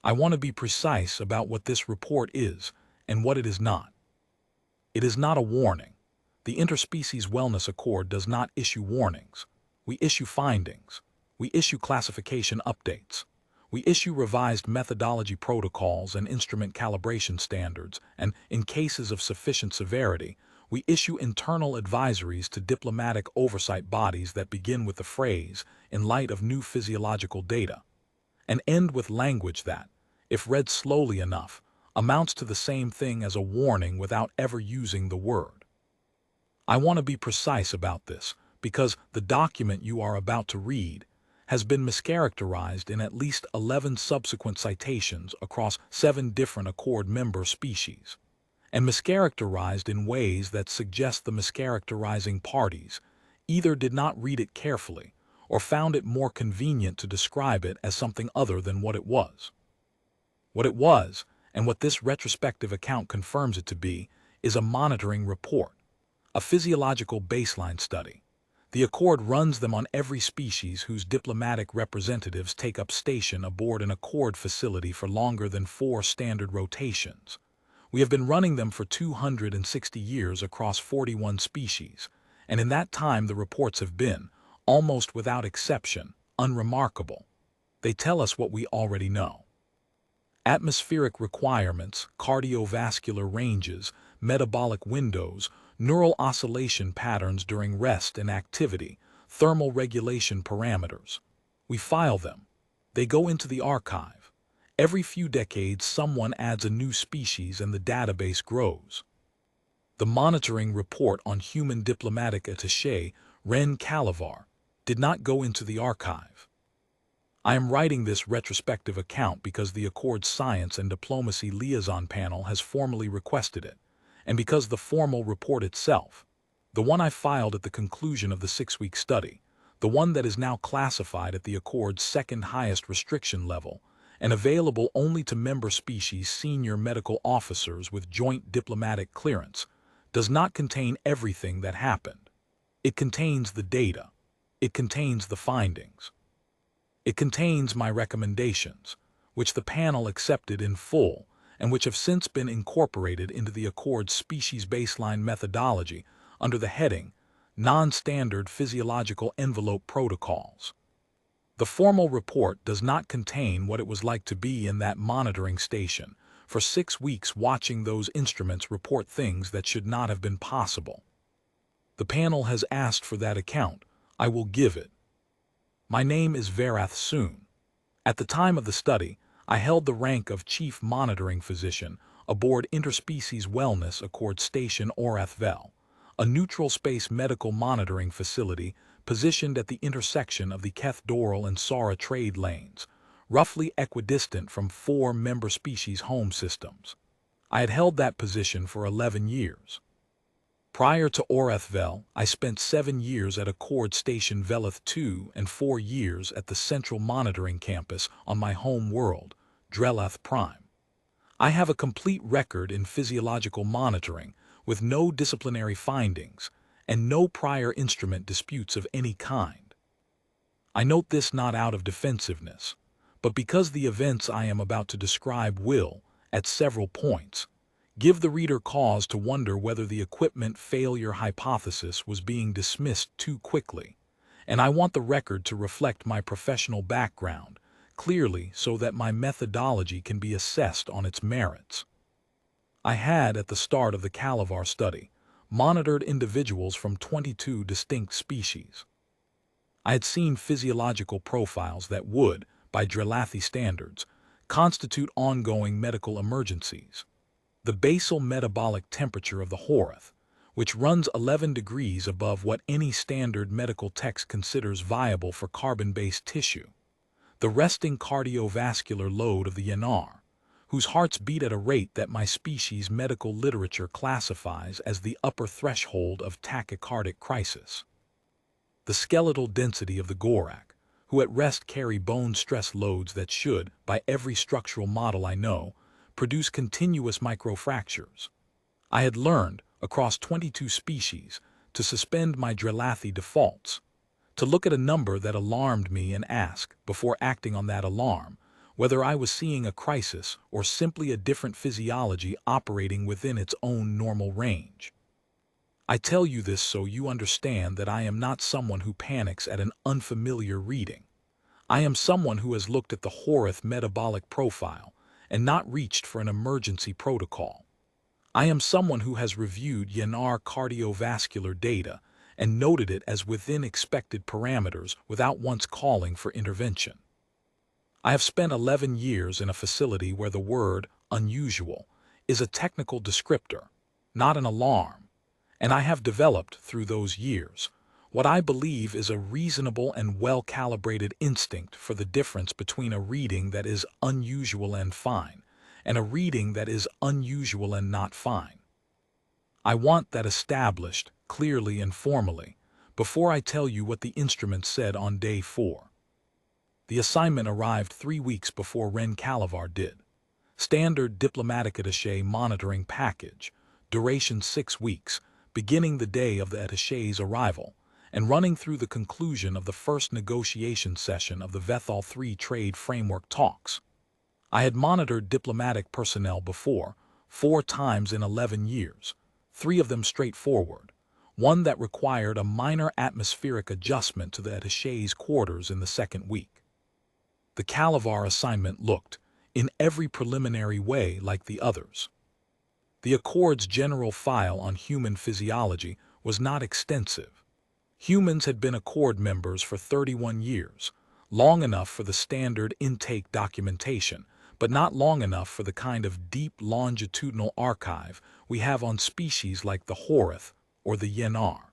I want to be precise about what this report is and what it is not. It is not a warning. The Interspecies Wellness Accord does not issue warnings. We issue findings. We issue classification updates. We issue revised methodology protocols and instrument calibration standards, and in cases of sufficient severity, we issue internal advisories to diplomatic oversight bodies that begin with the phrase, "in light of new physiological data," and end with language that, if read slowly enough, amounts to the same thing as a warning without ever using the word. I want to be precise about this because the document you are about to read has been mischaracterized in at least 11 subsequent citations across 7 different Accord member species, and mischaracterized in ways that suggest the mischaracterizing parties either did not read it carefully or found it more convenient to describe it as something other than what it was. What it was, and what this retrospective account confirms it to be, is a monitoring report, a physiological baseline study. The Accord runs them on every species whose diplomatic representatives take up station aboard an Accord facility for longer than 4 standard rotations. We have been running them for 260 years across 41 species, and in that time the reports have been, almost without exception, unremarkable. They tell us what we already know. Atmospheric requirements, cardiovascular ranges, metabolic windows, neural oscillation patterns during rest and activity, thermal regulation parameters. We file them. They go into the archive. Every few decades, someone adds a new species and the database grows. The monitoring report on human diplomatic attaché, Ren Calavar, did not go into the archive. I am writing this retrospective account because the Accord Science and Diplomacy Liaison Panel has formally requested it, and because the formal report itself, the one I filed at the conclusion of the 6-week study, the one that is now classified at the Accord's second highest restriction level, and available only to member species senior medical officers with joint diplomatic clearance, does not contain everything that happened. It contains the data. It contains the findings. It contains my recommendations, which the panel accepted in full and which have since been incorporated into the Accord's species baseline methodology under the heading Non-Standard Physiological Envelope Protocols. The formal report does not contain what it was like to be in that monitoring station for 6 weeks watching those instruments report things that should not have been possible. The panel has asked for that account. I will give it. My name is Verath Soon. At the time of the study, I held the rank of Chief Monitoring Physician aboard Interspecies Wellness Accord Station Orathvel, a neutral space medical monitoring facility positioned at the intersection of the Keth Doral and Sara trade lanes, roughly equidistant from 4 member species home systems. I had held that position for 11 years. Prior to Orathvel, I spent 7 years at Accord Station Velith 2 and 4 years at the Central Monitoring Campus on my home world, Drelath Prime. I have a complete record in physiological monitoring with no disciplinary findings and no prior instrument disputes of any kind. I note this not out of defensiveness, but because the events I am about to describe will, at several points, give the reader cause to wonder whether the equipment failure hypothesis was being dismissed too quickly, and I want the record to reflect my professional background clearly so that my methodology can be assessed on its merits. I had, at the start of the Calavar study, monitored individuals from 22 distinct species. I had seen physiological profiles that would, by Drelathi standards, constitute ongoing medical emergencies. The basal metabolic temperature of the Horath, which runs 11 degrees above what any standard medical text considers viable for carbon-based tissue. The resting cardiovascular load of the Yanar, whose hearts beat at a rate that my species' medical literature classifies as the upper threshold of tachycardic crisis. The skeletal density of the Gorak, who at rest carry bone stress loads that should, by every structural model I know, produce continuous microfractures. I had learned, across 22 species, to suspend my Drelathi defaults, to look at a number that alarmed me and ask, before acting on that alarm, whether I was seeing a crisis or simply a different physiology operating within its own normal range. I tell you this so you understand that I am not someone who panics at an unfamiliar reading. I am someone who has looked at the Horeth metabolic profile and not reached for an emergency protocol. I am someone who has reviewed YNR cardiovascular data and noted it as within expected parameters without once calling for intervention. I have spent 11 years in a facility where the word unusual is a technical descriptor, not an alarm, and I have developed through those years what I believe is a reasonable and well-calibrated instinct for the difference between a reading that is unusual and fine and a reading that is unusual and not fine. I want that established clearly and formally before I tell you what the instrument said on day 4. The assignment arrived 3 weeks before Ren Kalivar did. Standard diplomatic attaché monitoring package, duration 6 weeks, beginning the day of the attaché's arrival, and running through the conclusion of the first negotiation session of the Vethal 3 trade framework talks. I had monitored diplomatic personnel before, 4 times in 11 years, 3 of them straightforward, one that required a minor atmospheric adjustment to the attaché's quarters in the second week. The Kalivar assignment looked, in every preliminary way, like the others. The Accord's general file on human physiology was not extensive. Humans had been Accord members for 31 years, long enough for the standard intake documentation, but not long enough for the kind of deep longitudinal archive we have on species like the Horeth or the YNR.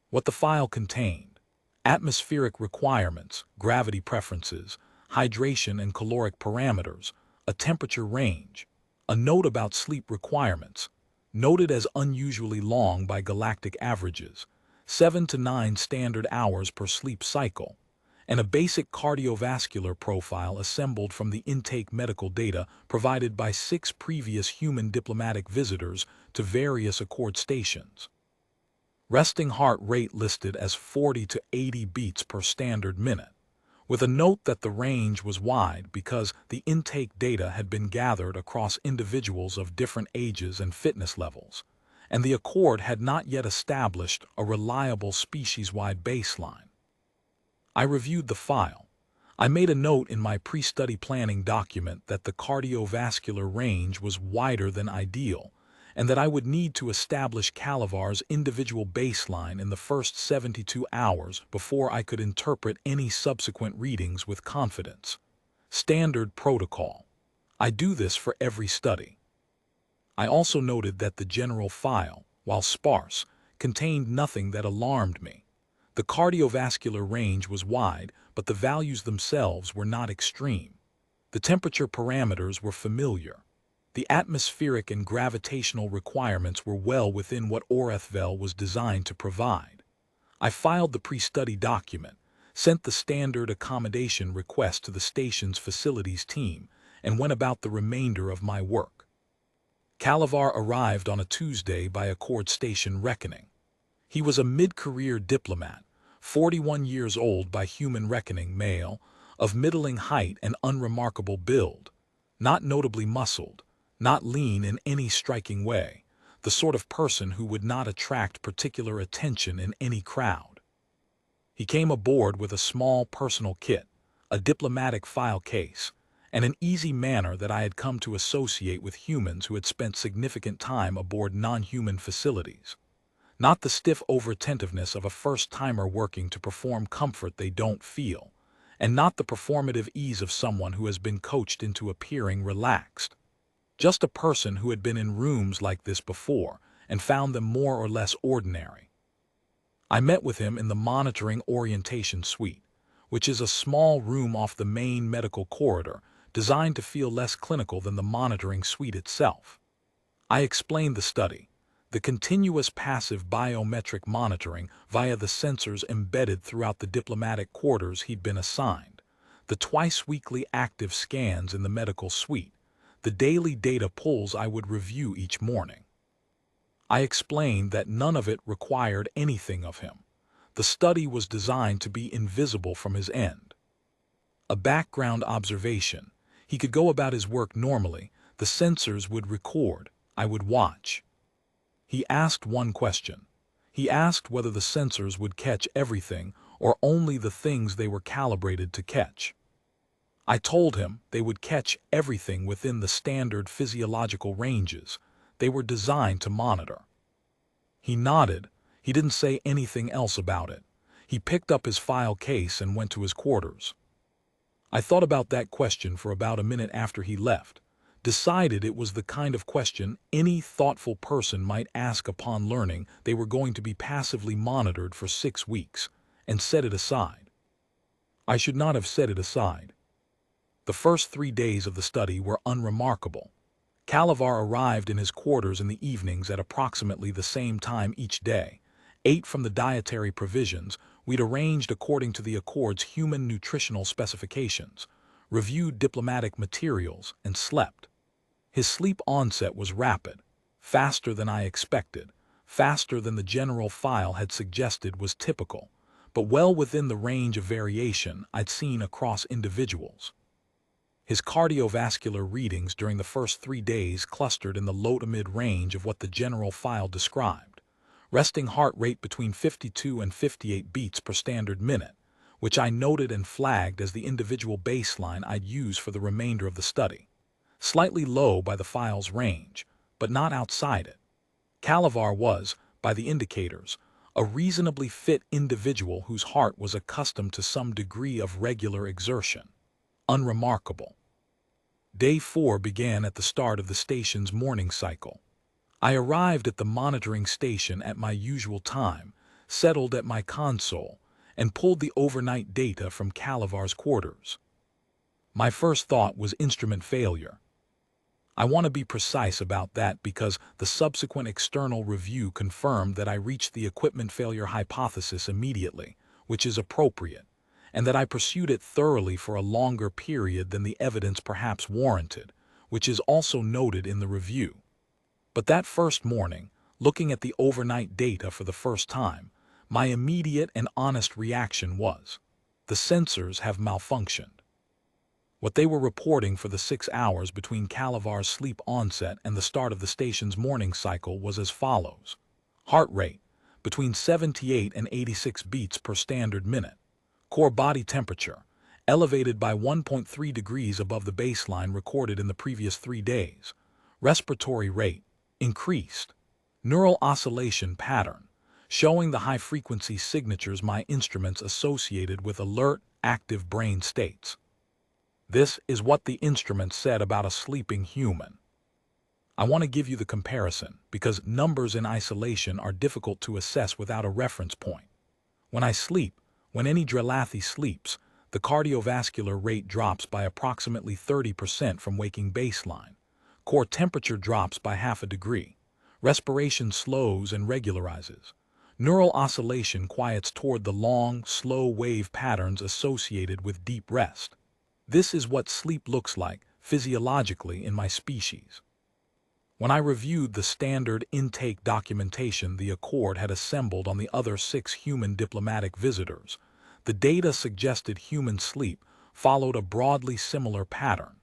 What the file contained: atmospheric requirements, gravity preferences, hydration and caloric parameters, a temperature range, a note about sleep requirements, noted as unusually long by galactic averages, 7 to 9 standard hours per sleep cycle, and a basic cardiovascular profile assembled from the intake medical data provided by 6 previous human diplomatic visitors to various Accord stations. Resting heart rate listed as 40 to 80 beats per standard minute, with a note that the range was wide because the intake data had been gathered across individuals of different ages and fitness levels, and the Accord had not yet established a reliable species-wide baseline. I reviewed the file. I made a note in my pre-study planning document that the cardiovascular range was wider than ideal, and that I would need to establish Kalivar's individual baseline in the first 72 hours before I could interpret any subsequent readings with confidence. Standard protocol. I do this for every study. I also noted that the general file, while sparse, contained nothing that alarmed me. The cardiovascular range was wide, but the values themselves were not extreme. The temperature parameters were familiar. The atmospheric and gravitational requirements were well within what Orethvel was designed to provide. I filed the pre-study document, sent the standard accommodation request to the station's facilities team, and went about the remainder of my work. Kalivar arrived on a Tuesday by Accord station reckoning. He was a mid-career diplomat, 41 years old by human reckoning, male, of middling height and unremarkable build, not notably muscled, not lean in any striking way, the sort of person who would not attract particular attention in any crowd. He came aboard with a small personal kit, a diplomatic file case, and an easy manner that I had come to associate with humans who had spent significant time aboard non-human facilities. Not the stiff over-attentiveness of a first-timer working to perform comfort they don't feel, and not the performative ease of someone who has been coached into appearing relaxed. Just a person who had been in rooms like this before and found them more or less ordinary. I met with him in the monitoring orientation suite, which is a small room off the main medical corridor designed to feel less clinical than the monitoring suite itself. I explained the study, the continuous passive biometric monitoring via the sensors embedded throughout the diplomatic quarters he'd been assigned, the twice-weekly active scans in the medical suite, the daily data pulls I would review each morning. I explained that none of it required anything of him. The study was designed to be invisible from his end. a background observation. He could go about his work normally, the sensors would record, I would watch. He asked one question. He asked whether the sensors would catch everything or only the things they were calibrated to catch. I told him they would catch everything within the standard physiological ranges they were designed to monitor. He nodded. He didn't say anything else about it. He picked up his file case and went to his quarters. I thought about that question for about a minute after he left, decided it was the kind of question any thoughtful person might ask upon learning they were going to be passively monitored for 6 weeks, and set it aside. I should not have set it aside. The first 3 days of the study were unremarkable. Kalevar arrived in his quarters in the evenings at approximately the same time each day, ate from the dietary provisions we'd arranged according to the Accord's human nutritional specifications, reviewed diplomatic materials, and slept. His sleep onset was rapid, faster than I expected, faster than the general file had suggested was typical, but well within the range of variation I'd seen across individuals. His cardiovascular readings during the first 3 days clustered in the low to mid range of what the general file described, resting heart rate between 52 and 58 beats per standard minute, which I noted and flagged as the individual baseline I'd use for the remainder of the study. Slightly low by the file's range, but not outside it. Kalevar was, by the indicators, a reasonably fit individual whose heart was accustomed to some degree of regular exertion. Unremarkable. Day 4 began at the start of the station's morning cycle. I arrived at the monitoring station at my usual time, settled at my console, and pulled the overnight data from Kalevar's quarters. My first thought was instrument failure. I want to be precise about that because the subsequent external review confirmed that I reached the equipment failure hypothesis immediately, which is appropriate, and that I pursued it thoroughly for a longer period than the evidence perhaps warranted, which is also noted in the review. But that first morning, looking at the overnight data for the first time, my immediate and honest reaction was, the sensors have malfunctioned. What they were reporting for the 6 hours between Kalevar's sleep onset and the start of the station's morning cycle was as follows. Heart rate, between 78 and 86 beats per standard minute. Core body temperature, elevated by 1.3 degrees above the baseline recorded in the previous 3 days. Respiratory rate, increased. Neural oscillation pattern, showing the high-frequency signatures my instruments associated with alert, active brain states. This is what the instrument said about a sleeping human. I want to give you the comparison because numbers in isolation are difficult to assess without a reference point. When I sleep, when any Drelathi sleeps, the cardiovascular rate drops by approximately 30% from waking baseline. Core temperature drops by half a degree. Respiration slows and regularizes. Neural oscillation quiets toward the long, slow wave patterns associated with deep rest. This is what sleep looks like physiologically in my species. When I reviewed the standard intake documentation the Accord had assembled on the other 6 human diplomatic visitors, the data suggested human sleep followed a broadly similar pattern.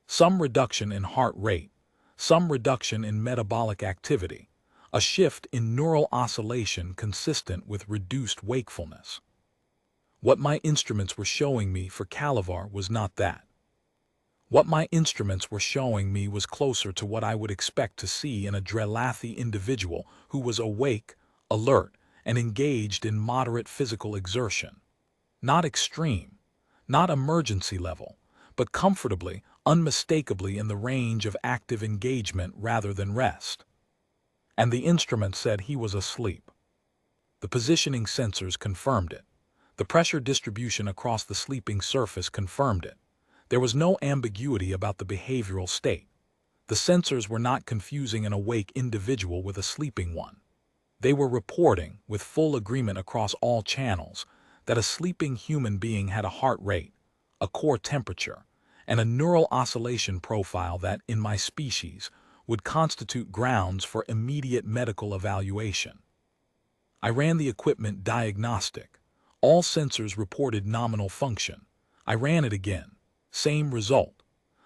Some reduction in heart rate, some reduction in metabolic activity, a shift in neural oscillation consistent with reduced wakefulness. What my instruments were showing me for Kalevar was not that. What my instruments were showing me was closer to what I would expect to see in a Drelathi individual who was awake, alert, and engaged in moderate physical exertion. Not extreme, not emergency level, but comfortably, unmistakably in the range of active engagement rather than rest. And the instrument said he was asleep. The positioning sensors confirmed it. The pressure distribution across the sleeping surface confirmed it. There was no ambiguity about the behavioral state. The sensors were not confusing an awake individual with a sleeping one. They were reporting, with full agreement across all channels, that a sleeping human being had a heart rate, a core temperature, and a neural oscillation profile that, in my species, would constitute grounds for immediate medical evaluation. I ran the equipment diagnostic. All sensors reported nominal function. I ran it again. Same result.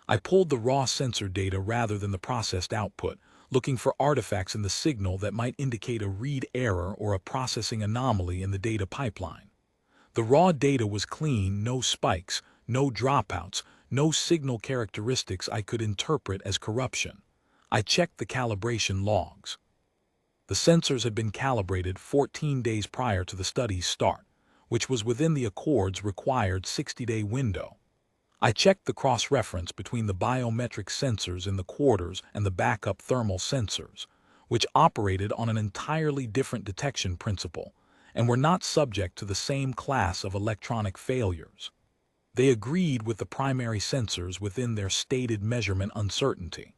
I pulled the raw sensor data rather than the processed output, looking for artifacts in the signal that might indicate a read error or a processing anomaly in the data pipeline. The raw data was clean, no spikes, no dropouts, no signal characteristics I could interpret as corruption. I checked the calibration logs. The sensors had been calibrated 14 days prior to the study's start, which was within the Accord's required 60-day window. I checked the cross-reference between the biometric sensors in the quarters and the backup thermal sensors, which operated on an entirely different detection principle and were not subject to the same class of electronic failures. They agreed with the primary sensors within their stated measurement uncertainty.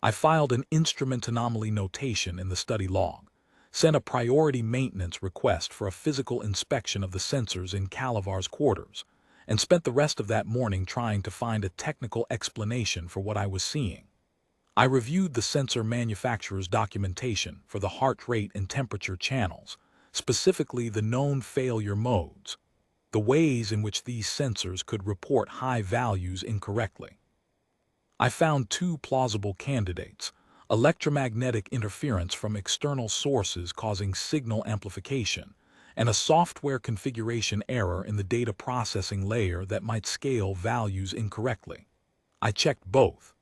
I filed an instrument anomaly notation in the study log, sent a priority maintenance request for a physical inspection of the sensors in Calavar's quarters, and spent the rest of that morning trying to find a technical explanation for what I was seeing. I reviewed the sensor manufacturer's documentation for the heart rate and temperature channels, specifically the known failure modes, the ways in which these sensors could report high values incorrectly. I found two plausible candidates: electromagnetic interference from external sources causing signal amplification, and a software configuration error in the data processing layer that might scale values incorrectly. I checked both.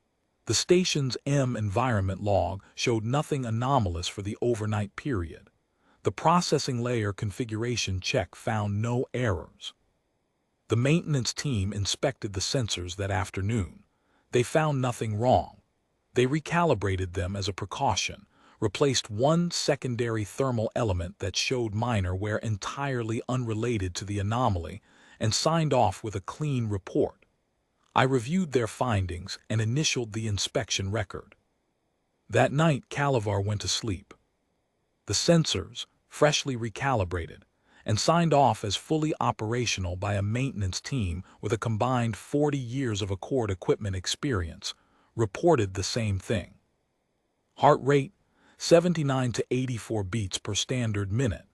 The station's environment log showed nothing anomalous for the overnight period. The processing layer configuration check found no errors. The maintenance team inspected the sensors that afternoon. They found nothing wrong. They recalibrated them as a precaution, replaced one secondary thermal element that showed minor wear entirely unrelated to the anomaly, and signed off with a clean report. I reviewed their findings and initialed the inspection record. That night, Calavar went to sleep. The sensors, freshly recalibrated, and signed off as fully operational by a maintenance team with a combined 40 years of Accord equipment experience, reported the same thing. Heart rate, 79 to 84 beats per standard minute.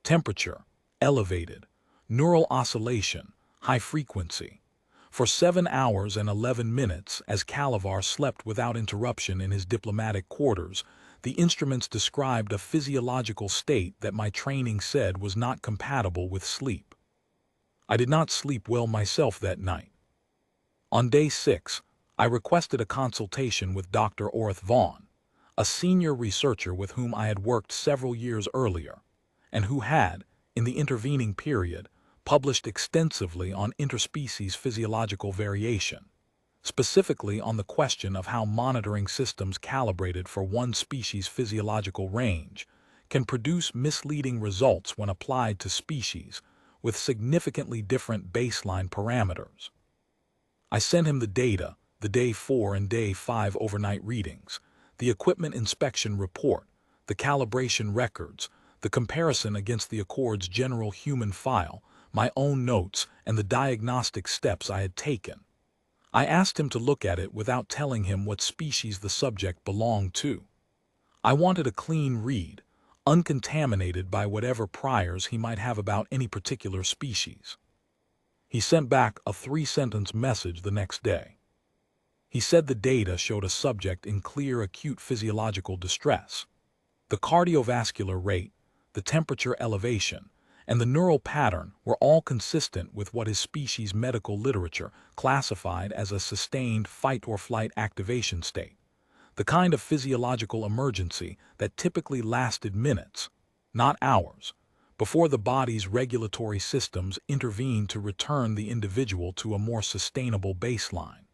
Temperature, elevated. Neural oscillation, high frequency. For 7 hours and 11 minutes, as Calavar slept without interruption in his diplomatic quarters, the instruments described a physiological state that my training said was not compatible with sleep. I did not sleep well myself that night. On day 6, I requested a consultation with Dr. Orth Vaughn, a senior researcher with whom I had worked several years earlier, and who had, in the intervening period, published extensively on interspecies physiological variation, specifically on the question of how monitoring systems calibrated for one species' physiological range can produce misleading results when applied to species with significantly different baseline parameters. I sent him the data, the day 4 and day 5 overnight readings, the equipment inspection report, the calibration records, the comparison against the Accord's general human file, my own notes, and the diagnostic steps I had taken. I asked him to look at it without telling him what species the subject belonged to. I wanted a clean read, uncontaminated by whatever priors he might have about any particular species. He sent back a 3-sentence message the next day. He said the data showed a subject in clear acute physiological distress. The cardiovascular rate, the temperature elevation, and the neural pattern were all consistent with what his species' medical literature classified as a sustained fight-or-flight activation state, the kind of physiological emergency that typically lasted minutes, not hours, before the body's regulatory systems intervened to return the individual to a more sustainable baseline.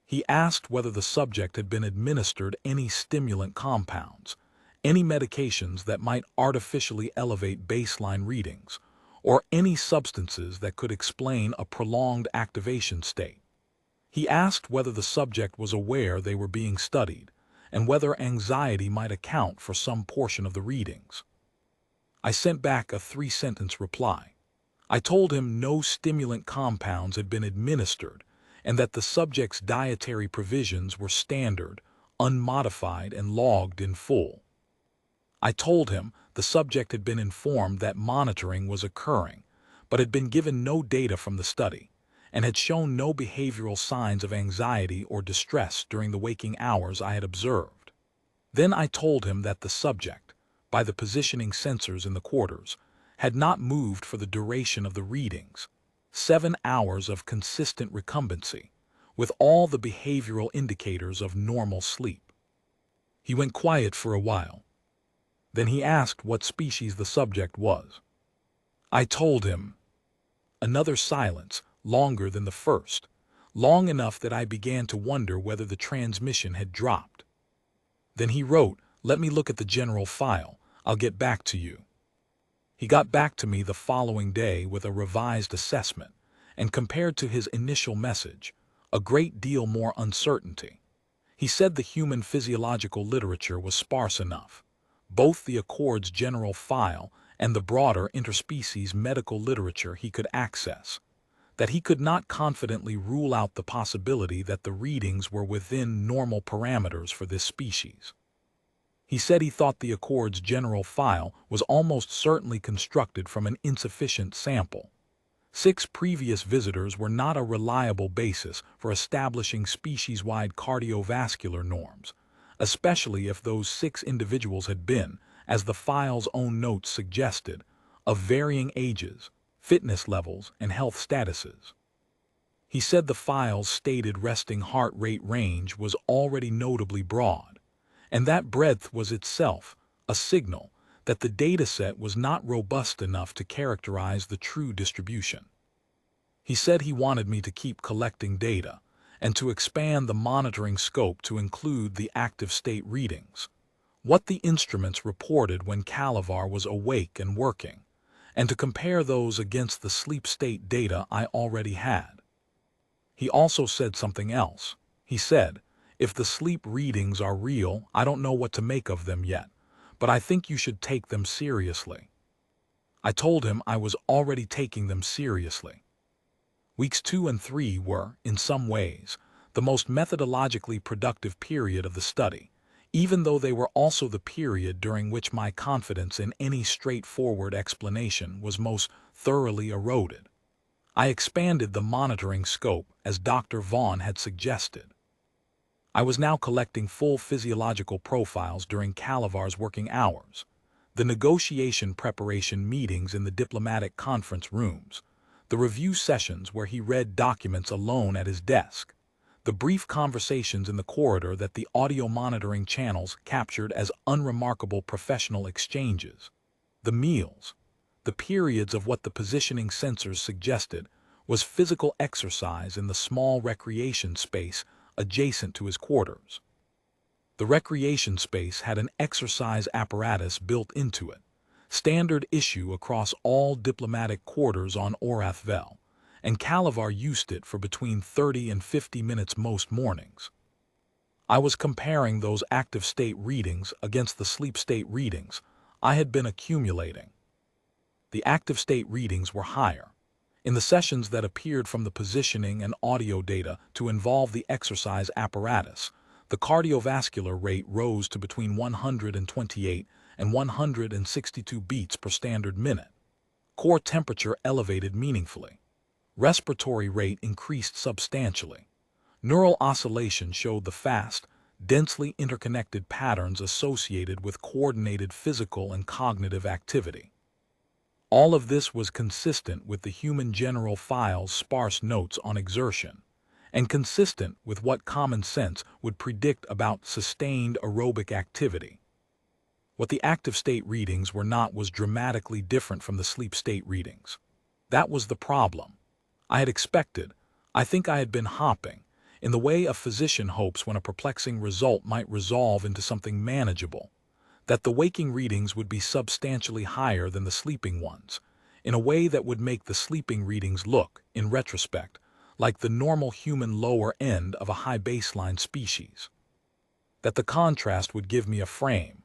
He asked whether the subject had been administered any stimulant compounds, any medications that might artificially elevate baseline readings, or any substances that could explain a prolonged activation state. He asked whether the subject was aware they were being studied, and whether anxiety might account for some portion of the readings. I sent back a 3-sentence reply. I told him no stimulant compounds had been administered, and that the subject's dietary provisions were standard, unmodified, and logged in full. I told him the subject had been informed that monitoring was occurring, but had been given no data from the study, and had shown no behavioral signs of anxiety or distress during the waking hours I had observed. Then I told him that the subject, by the positioning sensors in the quarters, had not moved for the duration of the readings, 7 hours of consistent recumbency, with all the behavioral indicators of normal sleep. He went quiet for a while. Then he asked what species the subject was. I told him. Another silence, longer than the first, long enough that I began to wonder whether the transmission had dropped. Then he wrote, "Let me look at the general file. I'll get back to you." He got back to me the following day with a revised assessment, and compared to his initial message, a great deal more uncertainty. He said the human physiological literature was sparse enough, both the Accord's general file and the broader interspecies medical literature he could access, that he could not confidently rule out the possibility that the readings were within normal parameters for this species. He said he thought the Accord's general file was almost certainly constructed from an insufficient sample. 6 previous visitors were not a reliable basis for establishing species-wide cardiovascular norms, especially if those 6 individuals had been, as the file's own notes suggested, of varying ages, fitness levels, and health statuses. He said the file's stated resting heart rate range was already notably broad, and that breadth was itself a signal that the dataset was not robust enough to characterize the true distribution. He said he wanted me to keep collecting data and to expand the monitoring scope to include the active state readings, what the instruments reported when Calavar was awake and working, and to compare those against the sleep state data I already had. He also said something else. He said, "If the sleep readings are real, I don't know what to make of them yet, but I think you should take them seriously." I told him I was already taking them seriously. Weeks 2 and 3 were, in some ways, the most methodologically productive period of the study, even though they were also the period during which my confidence in any straightforward explanation was most thoroughly eroded. I expanded the monitoring scope as Dr. Vaughn had suggested. I was now collecting full physiological profiles during Calavar's working hours, the negotiation preparation meetings in the diplomatic conference rooms, the review sessions where he read documents alone at his desk, the brief conversations in the corridor that the audio monitoring channels captured as unremarkable professional exchanges, the meals, the periods of what the positioning sensors suggested was physical exercise in the small recreation space adjacent to his quarters. The recreation space had an exercise apparatus built into it, standard issue across all diplomatic quarters on Orath Vel, and Calavar used it for between 30 and 50 minutes most mornings. I was comparing those active state readings against the sleep state readings I had been accumulating. The active state readings were higher. In the sessions that appeared from the positioning and audio data to involve the exercise apparatus, the cardiovascular rate rose to between 128 and 162 beats per standard minute. Core temperature elevated meaningfully. Respiratory rate increased substantially. Neural oscillation showed the fast, densely interconnected patterns associated with coordinated physical and cognitive activity. All of this was consistent with the human general file's sparse notes on exertion, and consistent with what common sense would predict about sustained aerobic activity. What the active state readings were not was dramatically different from the sleep state readings. That was the problem. I had expected, I think I had been hopping, in the way a physician hopes when a perplexing result might resolve into something manageable, that the waking readings would be substantially higher than the sleeping ones, in a way that would make the sleeping readings look, in retrospect, like the normal human lower end of a high baseline species. That the contrast would give me a frame.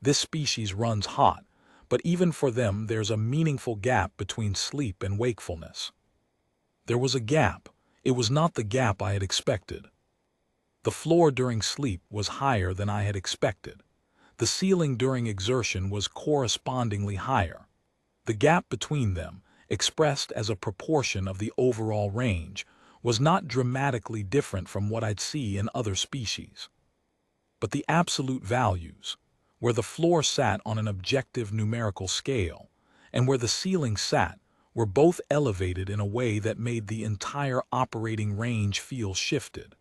This species runs hot, but even for them there's a meaningful gap between sleep and wakefulness. There was a gap. It was not the gap I had expected. The floor during sleep was higher than I had expected. The ceiling during exertion was correspondingly higher. The gap between them, expressed as a proportion of the overall range, was not dramatically different from what I'd see in other species. But the absolute values, where the floor sat on an objective numerical scale, and where the ceiling sat, were both elevated in a way that made the entire operating range feel shifted,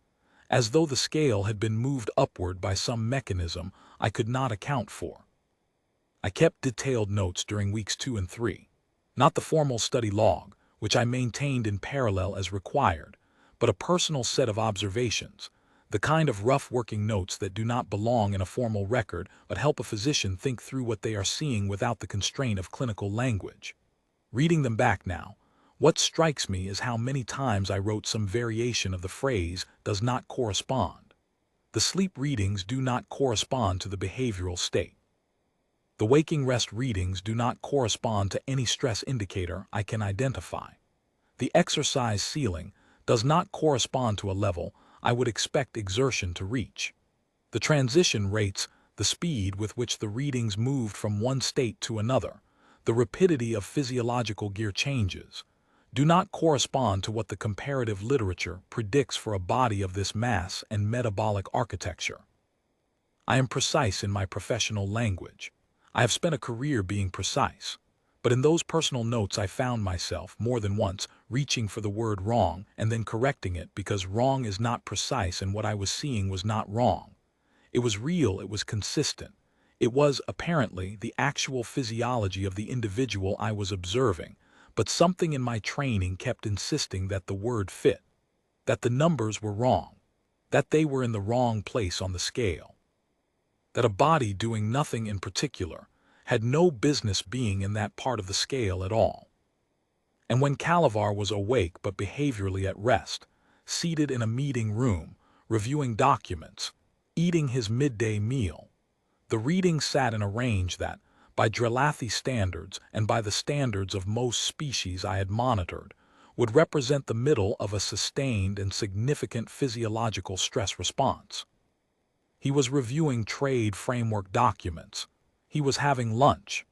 as though the scale had been moved upward by some mechanism I could not account for. I kept detailed notes during weeks 2 and 3, not the formal study log, which I maintained in parallel as required, but a personal set of observations, the kind of rough working notes that do not belong in a formal record but help a physician think through what they are seeing without the constraint of clinical language. Reading them back now, what strikes me is how many times I wrote some variation of the phrase "does not correspond." The sleep readings do not correspond to the behavioral state. The waking rest readings do not correspond to any stress indicator I can identify. The exercise ceiling does not correspond to a level I would expect exertion to reach. The transition rates, the speed with which the readings moved from one state to another, the rapidity of physiological gear changes, do not correspond to what the comparative literature predicts for a body of this mass and metabolic architecture. I am precise in my professional language. I have spent a career being precise, but in those personal notes I found myself, more than once, reaching for the word wrong and then correcting it because wrong is not precise and what I was seeing was not wrong. It was real, it was consistent. It was, apparently, the actual physiology of the individual I was observing, but something in my training kept insisting that the word fit, that the numbers were wrong, that they were in the wrong place on the scale, that a body doing nothing in particular had no business being in that part of the scale at all. And when Calavar was awake but behaviorally at rest, seated in a meeting room, reviewing documents, eating his midday meal, the reading sat in a range that, by Drelathi standards and by the standards of most species I had monitored, would represent the middle of a sustained and significant physiological stress response. He was reviewing trade framework documents. He was having lunch.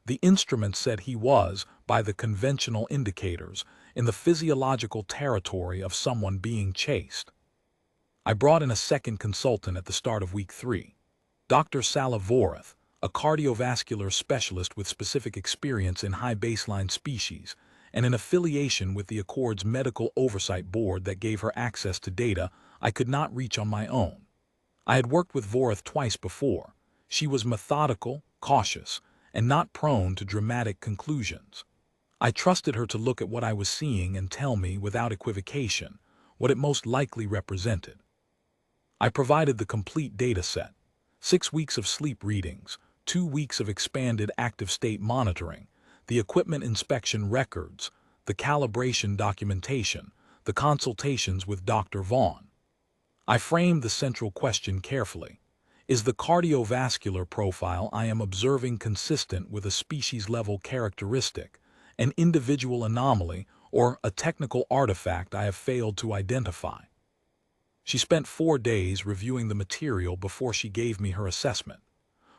The instrument said he was, by the conventional indicators, in the physiological territory of someone being chased. I brought in a second consultant at the start of week 3, Dr. Salavorath, a cardiovascular specialist with specific experience in high baseline species and an affiliation with the Accord's Medical Oversight Board that gave her access to data I could not reach on my own. I had worked with Vorath twice before. She was methodical, cautious, and not prone to dramatic conclusions. I trusted her to look at what I was seeing and tell me, without equivocation, what it most likely represented. I provided the complete data set, 6 weeks of sleep readings, 2 weeks of expanded active state monitoring, the equipment inspection records, the calibration documentation, the consultations with Dr. Vaughn. I framed the central question carefully. Is the cardiovascular profile I am observing consistent with a species-level characteristic, an individual anomaly, or a technical artifact I have failed to identify? She spent 4 days reviewing the material before she gave me her assessment.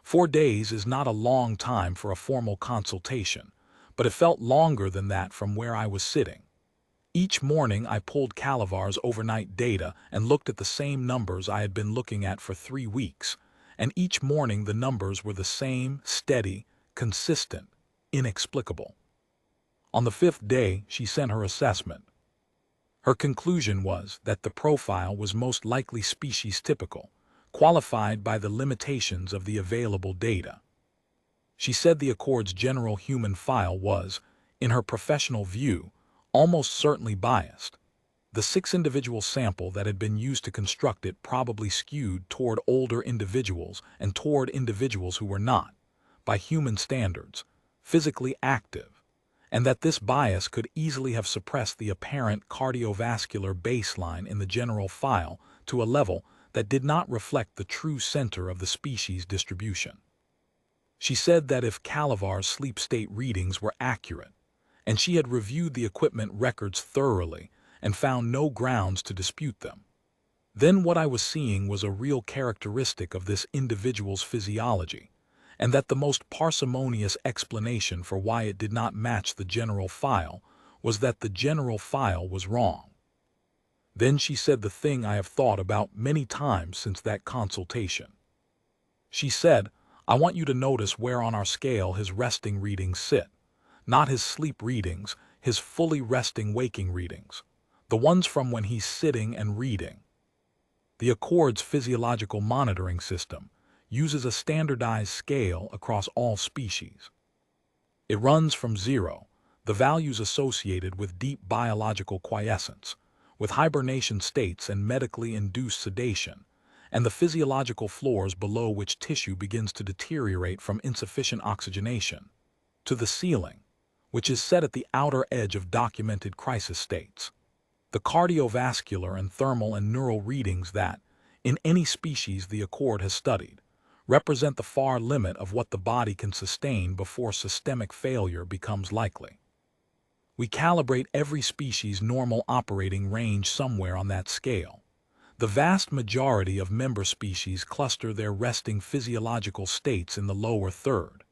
4 days is not a long time for a formal consultation, but it felt longer than that from where I was sitting. Each morning I pulled Calavar's overnight data and looked at the same numbers I had been looking at for 3 weeks, and each morning the numbers were the same, steady, consistent, inexplicable. On the 5th day, she sent her assessment. Her conclusion was that the profile was most likely species-typical, qualified by the limitations of the available data. She said the Accord's general human file was, in her professional view, almost certainly biased. The 6-individual sample that had been used to construct it probably skewed toward older individuals and toward individuals who were not, by human standards, physically active, and that this bias could easily have suppressed the apparent cardiovascular baseline in the general file to a level that did not reflect the true center of the species distribution. She said that if Calavar's sleep state readings were accurate, and she had reviewed the equipment records thoroughly and found no grounds to dispute them, then what I was seeing was a real characteristic of this individual's physiology, and that the most parsimonious explanation for why it did not match the general file was that the general file was wrong. Then she said the thing I have thought about many times since that consultation. She said, "I want you to notice where on our scale his resting readings sit. Not his sleep readings, his fully resting waking readings. The ones from when he's sitting and reading." The Accord's physiological monitoring system uses a standardized scale across all species. It runs from 0, the values associated with deep biological quiescence, with hibernation states and medically induced sedation, and the physiological floors below which tissue begins to deteriorate from insufficient oxygenation, to the ceiling, which is set at the outer edge of documented crisis states. The cardiovascular and thermal and neural readings that, in any species the Accord has studied, represent the far limit of what the body can sustain before systemic failure becomes likely. We calibrate every species' normal operating range somewhere on that scale. The vast majority of member species cluster their resting physiological states in the lower third.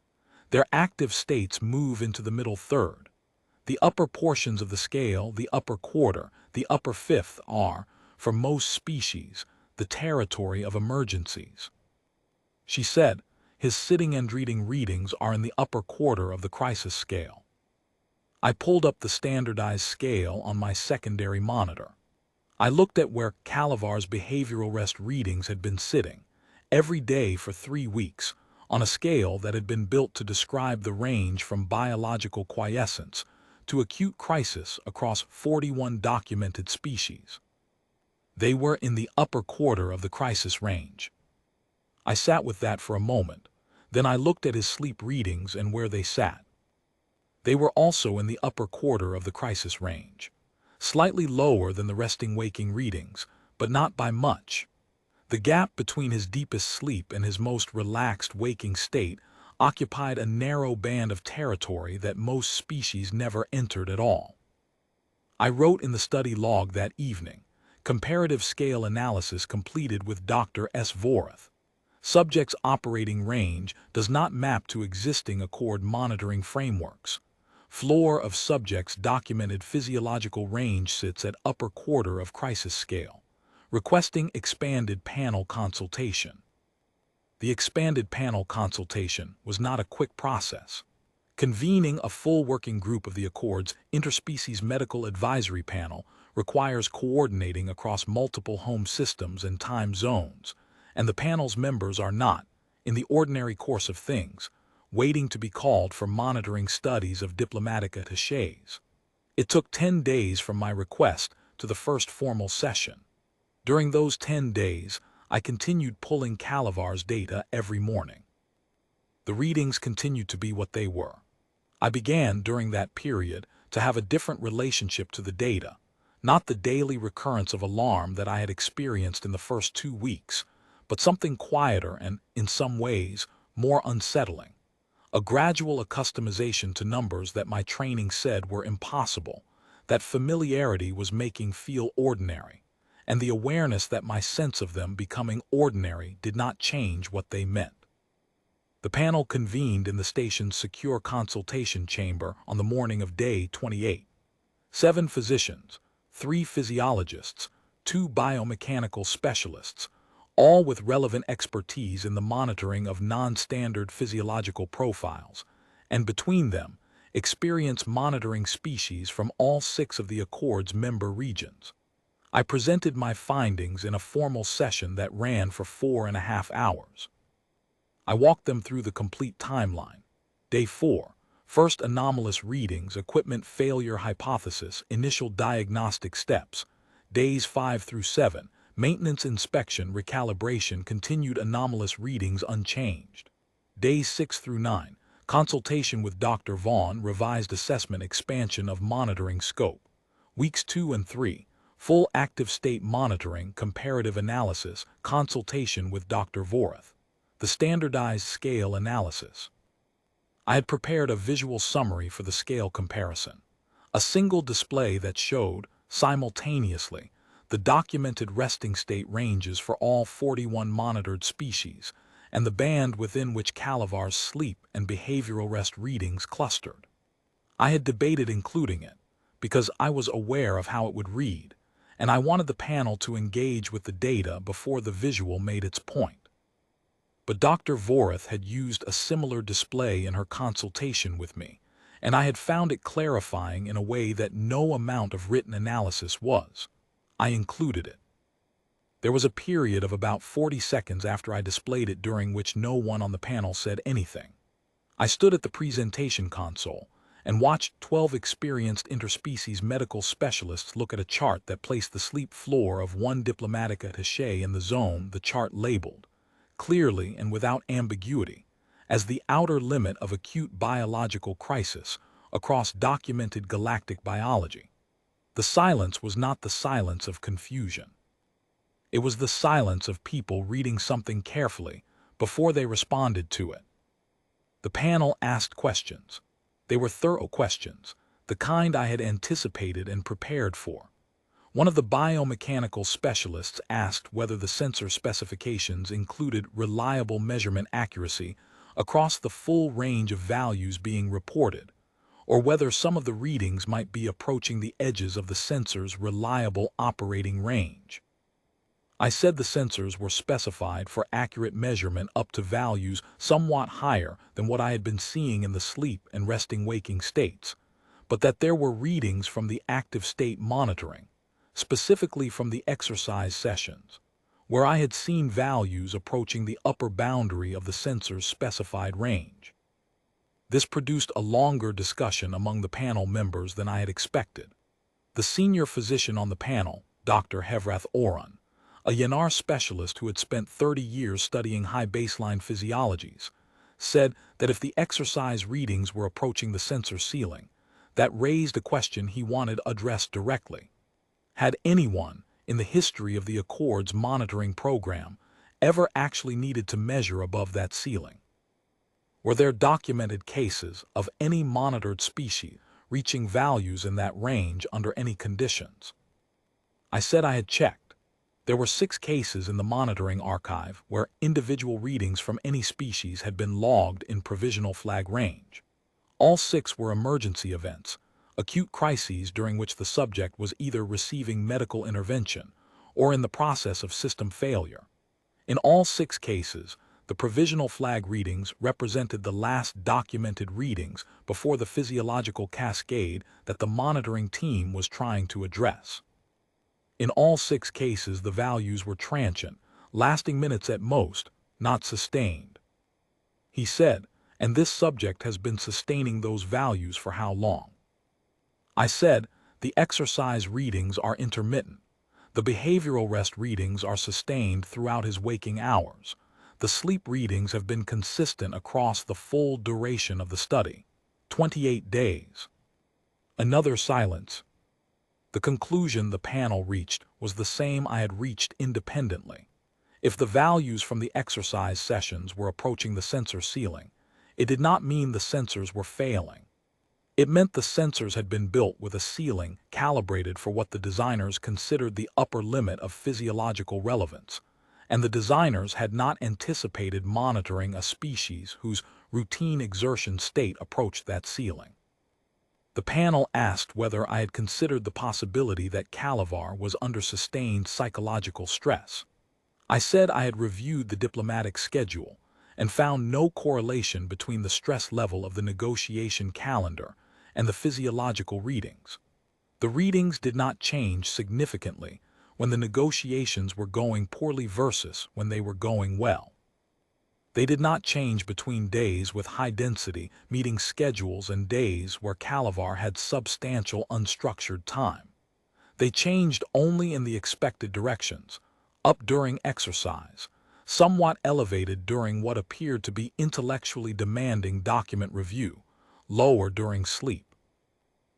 Their active states move into the middle third. The upper portions of the scale, the upper quarter, the upper fifth are, for most species, the territory of emergencies. She said, his sitting and reading readings are in the upper quarter of the crisis scale. I pulled up the standardized scale on my secondary monitor. I looked at where Calavar's behavioral rest readings had been sitting, every day for 3 weeks, on a scale that had been built to describe the range from biological quiescence to acute crisis across 41 documented species. They were in the upper quarter of the crisis range. I sat with that for a moment, then I looked at his sleep readings and where they sat. They were also in the upper quarter of the crisis range, slightly lower than the resting-waking readings, but not by much. The gap between his deepest sleep and his most relaxed waking state occupied a narrow band of territory that most species never entered at all. I wrote in the study log that evening, comparative scale analysis completed with Dr. S. Vorath. Subject's operating range does not map to existing Accord monitoring frameworks. Floor of subject's documented physiological range sits at upper quarter of crisis scale, requesting expanded panel consultation. The expanded panel consultation was not a quick process. Convening a full working group of the Accord's Interspecies Medical Advisory Panel requires coordinating across multiple home systems and time zones, and the panel's members are not, in the ordinary course of things, waiting to be called for monitoring studies of diplomatic attachés. It took 10 days from my request to the first formal session. During those 10 days, I continued pulling Calavar's data every morning. The readings continued to be what they were. I began, during that period, to have a different relationship to the data, not the daily recurrence of alarm that I had experienced in the first 2 weeks, but something quieter and, in some ways, more unsettling. A gradual accustomization to numbers that my training said were impossible, that familiarity was making feel ordinary, and the awareness that my sense of them becoming ordinary did not change what they meant. The panel convened in the station's secure consultation chamber on the morning of day 28. 7 physicians, 3 physiologists, 2 biomechanical specialists, all with relevant expertise in the monitoring of non-standard physiological profiles, and between them, experience monitoring species from all 6 of the Accord's member regions. I presented my findings in a formal session that ran for 4.5 hours. I walked them through the complete timeline. Day 4, first anomalous readings, equipment failure hypothesis, initial diagnostic steps. Days 5 through 7, maintenance inspection, recalibration, continued anomalous readings unchanged. Days 6 through 9, consultation with Dr. Vaughn, revised assessment, expansion of monitoring scope. Weeks 2 and 3, full active state monitoring, comparative analysis, consultation with Dr. Vorath. The standardized scale analysis. I had prepared a visual summary for the scale comparison, a single display that showed, simultaneously, the documented resting state ranges for all 41 monitored species, and the band within which Calavar's sleep and behavioral rest readings clustered. I had debated including it, because I was aware of how it would read, and I wanted the panel to engage with the data before the visual made its point. But Dr. Vorath had used a similar display in her consultation with me, and I had found it clarifying in a way that no amount of written analysis was. I included it. There was a period of about 40 seconds after I displayed it during which no one on the panel said anything. I stood at the presentation console and watched 12 experienced interspecies medical specialists look at a chart that placed the sleep floor of one diplomatic attaché in the zone the chart labeled, clearly and without ambiguity, as the outer limit of acute biological crisis across documented galactic biology. The silence was not the silence of confusion. It was the silence of people reading something carefully before they responded to it. The panel asked questions. They were thorough questions, the kind I had anticipated and prepared for. One of the biomechanical specialists asked whether the sensor specifications included reliable measurement accuracy across the full range of values being reported, or whether some of the readings might be approaching the edges of the sensor's reliable operating range. I said the sensors were specified for accurate measurement up to values somewhat higher than what I had been seeing in the sleep and resting waking states, but that there were readings from the active state monitoring, specifically from the exercise sessions, where I had seen values approaching the upper boundary of the sensor's specified range. This produced a longer discussion among the panel members than I had expected. The senior physician on the panel, Dr. Hevrath Oran, a Yanar specialist who had spent 30 years studying high baseline physiologies, said that if the exercise readings were approaching the sensor ceiling, that raised a question he wanted addressed directly. Had anyone, in the history of the Accord's monitoring program, ever actually needed to measure above that ceiling? Were there documented cases of any monitored species reaching values in that range under any conditions? I said I had checked. There were 6 cases in the monitoring archive where individual readings from any species had been logged in provisional flag range. All 6 were emergency events, acute crises during which the subject was either receiving medical intervention or in the process of system failure. In all 6 cases, the provisional flag readings represented the last documented readings before the physiological cascade that the monitoring team was trying to address. In all 6 cases, the values were transient, lasting minutes at most, not sustained. He said, and this subject has been sustaining those values for how long? I said, the exercise readings are intermittent. The behavioral rest readings are sustained throughout his waking hours. The sleep readings have been consistent across the full duration of the study, 28 days. Another silence. The conclusion the panel reached was the same I had reached independently. If the values from the exercise sessions were approaching the sensor ceiling, it did not mean the sensors were failing. It meant the sensors had been built with a ceiling calibrated for what the designers considered the upper limit of physiological relevance, and the designers had not anticipated monitoring a species whose routine exertion state approached that ceiling. The panel asked whether I had considered the possibility that Calavar was under sustained psychological stress. I said I had reviewed the diplomatic schedule and found no correlation between the stress level of the negotiation calendar and the physiological readings. The readings did not change significantly when the negotiations were going poorly versus when they were going well. They did not change between days with high-density meeting schedules and days where Calavar had substantial unstructured time. They changed only in the expected directions, up during exercise, somewhat elevated during what appeared to be intellectually demanding document review, lower during sleep.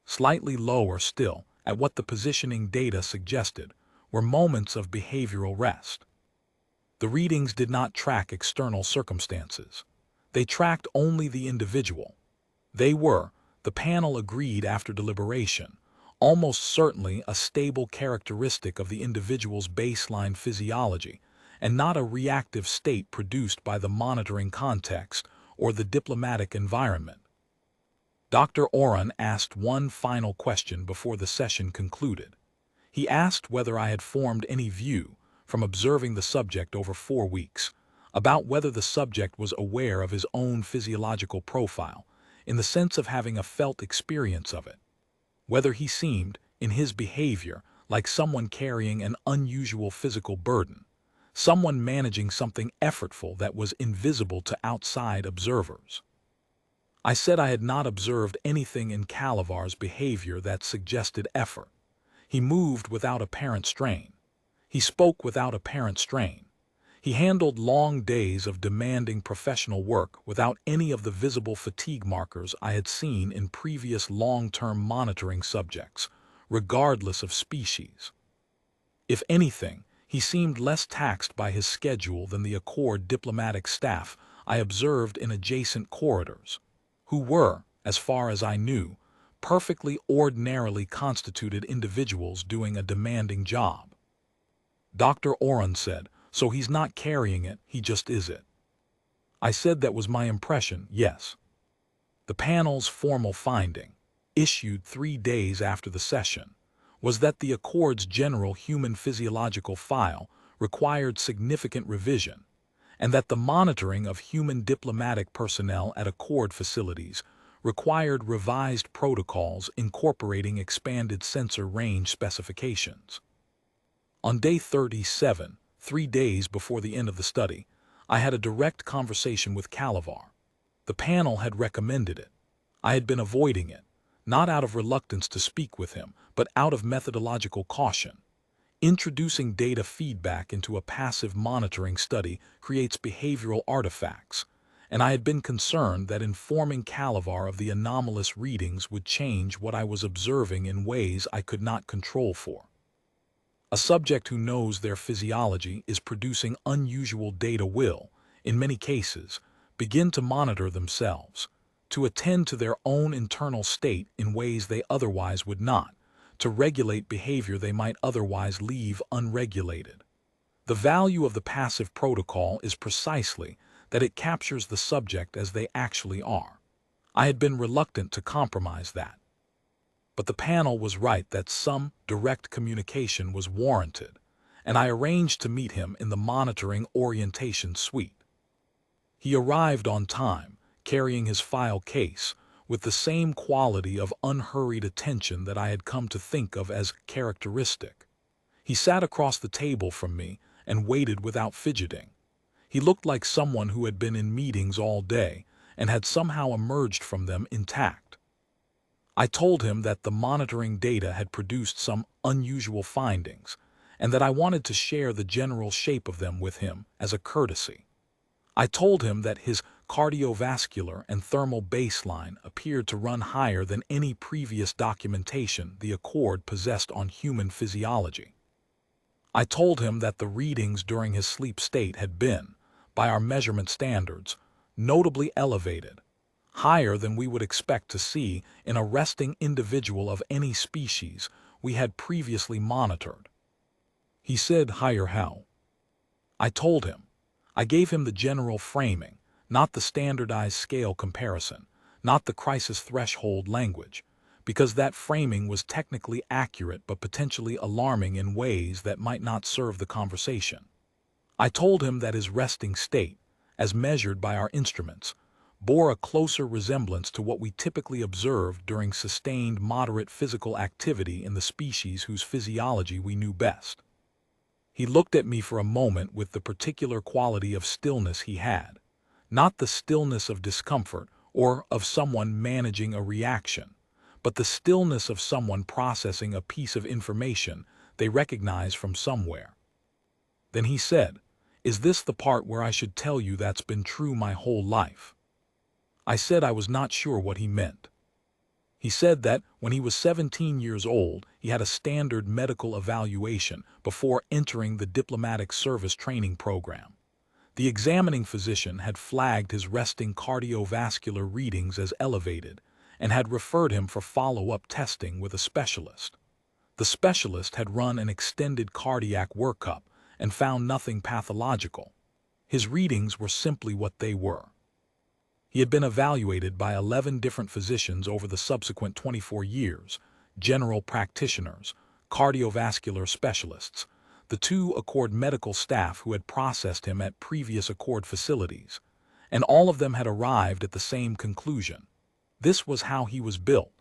Slightly lower still at what the positioning data suggested were moments of behavioral rest. The readings did not track external circumstances. They tracked only the individual. They were, the panel agreed after deliberation, almost certainly a stable characteristic of the individual's baseline physiology and not a reactive state produced by the monitoring context or the diplomatic environment. Dr. Oren asked one final question before the session concluded. He asked whether I had formed any view, from observing the subject over 4 weeks, about whether the subject was aware of his own physiological profile, in the sense of having a felt experience of it. Whether he seemed, in his behavior, like someone carrying an unusual physical burden, someone managing something effortful that was invisible to outside observers. I said I had not observed anything in Kalevar's behavior that suggested effort. He moved without apparent strain. He spoke without apparent strain. He handled long days of demanding professional work without any of the visible fatigue markers I had seen in previous long-term monitoring subjects, regardless of species. If anything, he seemed less taxed by his schedule than the Accord diplomatic staff I observed in adjacent corridors, who were, as far as I knew, perfectly ordinarily constituted individuals doing a demanding job. Dr. Oren said, "So he's not carrying it, he just is it." I said that was my impression, yes. The panel's formal finding, issued 3 days after the session, was that the Accord's general human physiological file required significant revision, and that the monitoring of human diplomatic personnel at Accord facilities required revised protocols incorporating expanded sensor range specifications. On day 37, 3 days before the end of the study, I had a direct conversation with Kalevar. The panel had recommended it. I had been avoiding it, not out of reluctance to speak with him, but out of methodological caution. Introducing data feedback into a passive monitoring study creates behavioral artifacts, and I had been concerned that informing Kalevar of the anomalous readings would change what I was observing in ways I could not control for. A subject who knows their physiology is producing unusual data will, in many cases, begin to monitor themselves, to attend to their own internal state in ways they otherwise would not, to regulate behavior they might otherwise leave unregulated. The value of the passive protocol is precisely that it captures the subject as they actually are. I had been reluctant to compromise that. But the panel was right that some direct communication was warranted, and I arranged to meet him in the monitoring orientation suite. He arrived on time, carrying his file case, with the same quality of unhurried attention that I had come to think of as characteristic. He sat across the table from me and waited without fidgeting. He looked like someone who had been in meetings all day and had somehow emerged from them intact. I told him that the monitoring data had produced some unusual findings, and that I wanted to share the general shape of them with him as a courtesy. I told him that his cardiovascular and thermal baseline appeared to run higher than any previous documentation the Accord possessed on human physiology. I told him that the readings during his sleep state had been, by our measurement standards, notably elevated, higher than we would expect to see in a resting individual of any species we had previously monitored. He said, "Higher how?" I told him. I gave him the general framing, not the standardized scale comparison, not the crisis threshold language, because that framing was technically accurate but potentially alarming in ways that might not serve the conversation. I told him that his resting state, as measured by our instruments, bore a closer resemblance to what we typically observed during sustained moderate physical activity in the species whose physiology we knew best. He looked at me for a moment with the particular quality of stillness he had, not the stillness of discomfort or of someone managing a reaction, but the stillness of someone processing a piece of information they recognize from somewhere. Then he said, "Is this the part where I should tell you that's been true my whole life?" I said I was not sure what he meant. He said that when he was 17 years old, he had a standard medical evaluation before entering the diplomatic service training program. The examining physician had flagged his resting cardiovascular readings as elevated and had referred him for follow-up testing with a specialist. The specialist had run an extended cardiac workup and found nothing pathological. His readings were simply what they were. He had been evaluated by 11 different physicians over the subsequent 24 years, general practitioners, cardiovascular specialists, the 2 Accord medical staff who had processed him at previous Accord facilities, and all of them had arrived at the same conclusion. This was how he was built.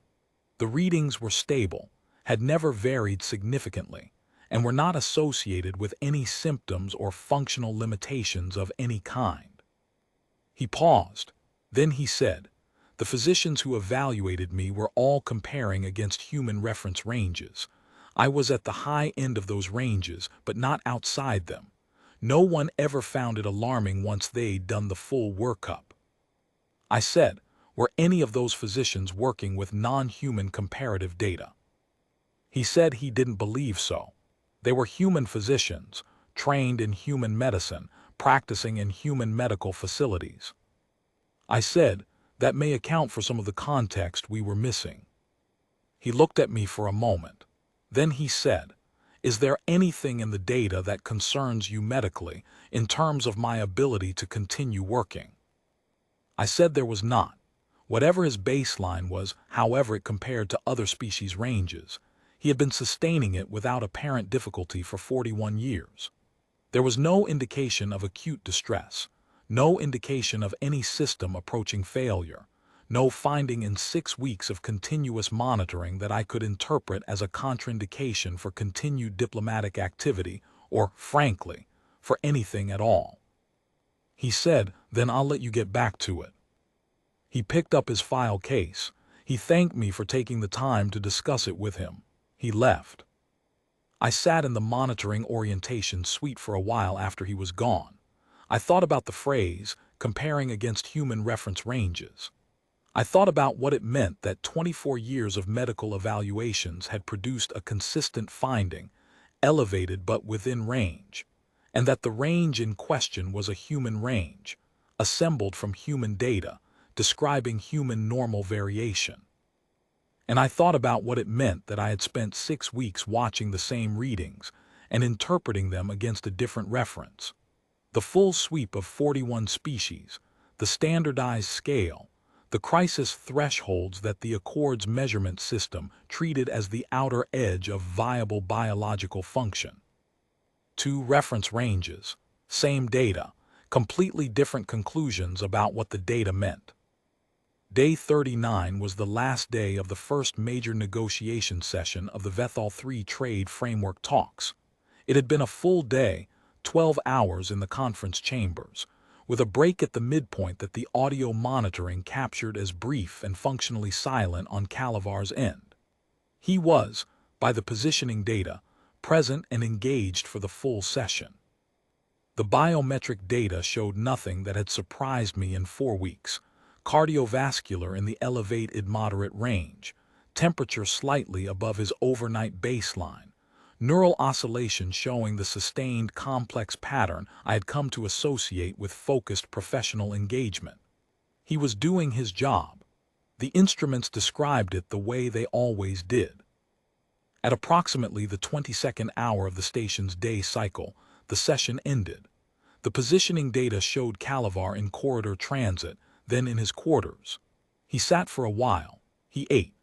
The readings were stable, had never varied significantly, and were not associated with any symptoms or functional limitations of any kind. He paused. Then he said, "The physicians who evaluated me were all comparing against human reference ranges. I was at the high end of those ranges, but not outside them. No one ever found it alarming once they'd done the full workup." I said, "Were any of those physicians working with non-human comparative data?" He said he didn't believe so. They were human physicians, trained in human medicine, practicing in human medical facilities. I said, "That may account for some of the context we were missing." He looked at me for a moment. Then he said, "Is there anything in the data that concerns you medically in terms of my ability to continue working?" I said there was not. Whatever his baseline was, however it compared to other species ranges, he had been sustaining it without apparent difficulty for 41 years. There was no indication of acute distress, no indication of any system approaching failure, no finding in 6 weeks of continuous monitoring that I could interpret as a contraindication for continued diplomatic activity or, frankly, for anything at all. He said, "Then I'll let you get back to it." He picked up his file case. He thanked me for taking the time to discuss it with him. He left. I sat in the monitoring orientation suite for a while after he was gone. I thought about the phrase, comparing against human reference ranges. I thought about what it meant that 24 years of medical evaluations had produced a consistent finding, elevated but within range, and that the range in question was a human range, assembled from human data, describing human normal variation. And I thought about what it meant that I had spent 6 weeks watching the same readings and interpreting them against a different reference. The full sweep of 41 species, the standardized scale, the crisis thresholds that the Accord's measurement system treated as the outer edge of viable biological function. 2 reference ranges, same data, completely different conclusions about what the data meant. Day 39 was the last day of the first major negotiation session of the Vethal-3 Trade Framework talks. It had been a full day, 12 hours in the conference chambers, with a break at the midpoint that the audio monitoring captured as brief and functionally silent on Calavar's end. He was, by the positioning data, present and engaged for the full session. The biometric data showed nothing that had surprised me in 4 weeks. Cardiovascular in the elevated moderate range, temperature slightly above his overnight baseline, neural oscillation showing the sustained complex pattern I had come to associate with focused professional engagement. He was doing his job. The instruments described it the way they always did. At approximately the 22nd hour of the station's day cycle, the session ended. The positioning data showed Calavar in corridor transit, then in his quarters. He sat for a while. He ate.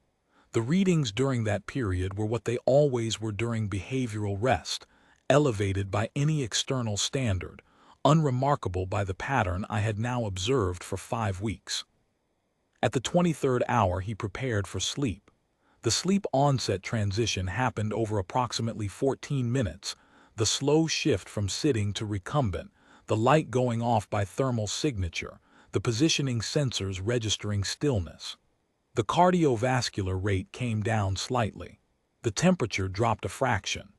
The readings during that period were what they always were during behavioral rest, elevated by any external standard, unremarkable by the pattern I had now observed for 5 weeks. At the 23rd hour he prepared for sleep. The sleep onset transition happened over approximately 14 minutes, the slow shift from sitting to recumbent, the light going off by thermal signature, the positioning sensors registering stillness. The cardiovascular rate came down slightly. The temperature dropped a fraction.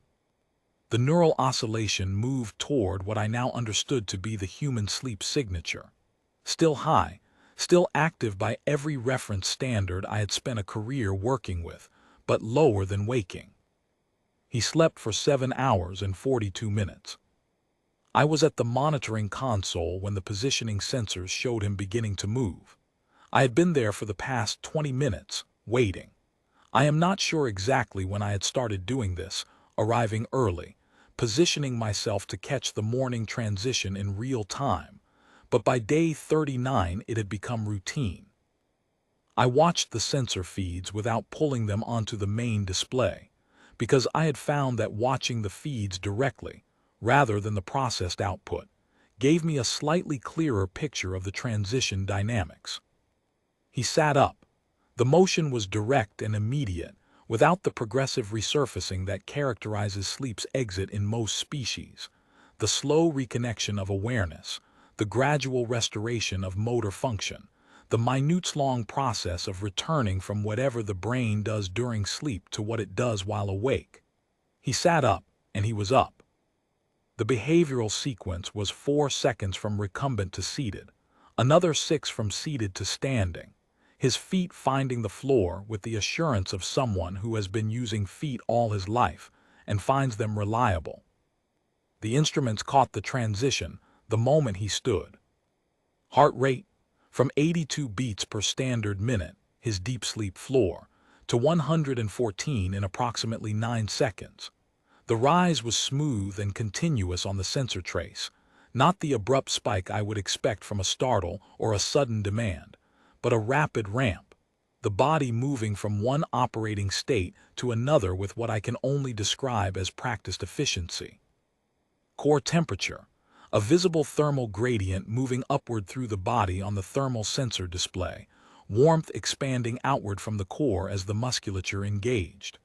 The neural oscillation moved toward what I now understood to be the human sleep signature. Still high, still active by every reference standard I had spent a career working with, but lower than waking. He slept for 7 hours and 42 minutes. I was at the monitoring console when the positioning sensors showed him beginning to move. I had been there for the past 20 minutes, waiting. I am not sure exactly when I had started doing this, arriving early, positioning myself to catch the morning transition in real time, but by day 39 it had become routine. I watched the sensor feeds without pulling them onto the main display, because I had found that watching the feeds directly, rather than the processed output, gave me a slightly clearer picture of the transition dynamics. He sat up. The motion was direct and immediate, without the progressive resurfacing that characterizes sleep's exit in most species, the slow reconnection of awareness, the gradual restoration of motor function, the minutes-long process of returning from whatever the brain does during sleep to what it does while awake. He sat up, and he was up. The behavioral sequence was 4 seconds from recumbent to seated, another 6 from seated to standing, his feet finding the floor with the assurance of someone who has been using feet all his life and finds them reliable. The instruments caught the transition the moment he stood. Heart rate, from 82 beats per standard minute, his deep sleep floor, to 114 in approximately 9 seconds. The rise was smooth and continuous on the sensor trace, not the abrupt spike I would expect from a startle or a sudden demand, but a rapid ramp, the body moving from one operating state to another with what I can only describe as practiced efficiency. Core temperature, a visible thermal gradient moving upward through the body on the thermal sensor display, warmth expanding outward from the core as the musculature engaged.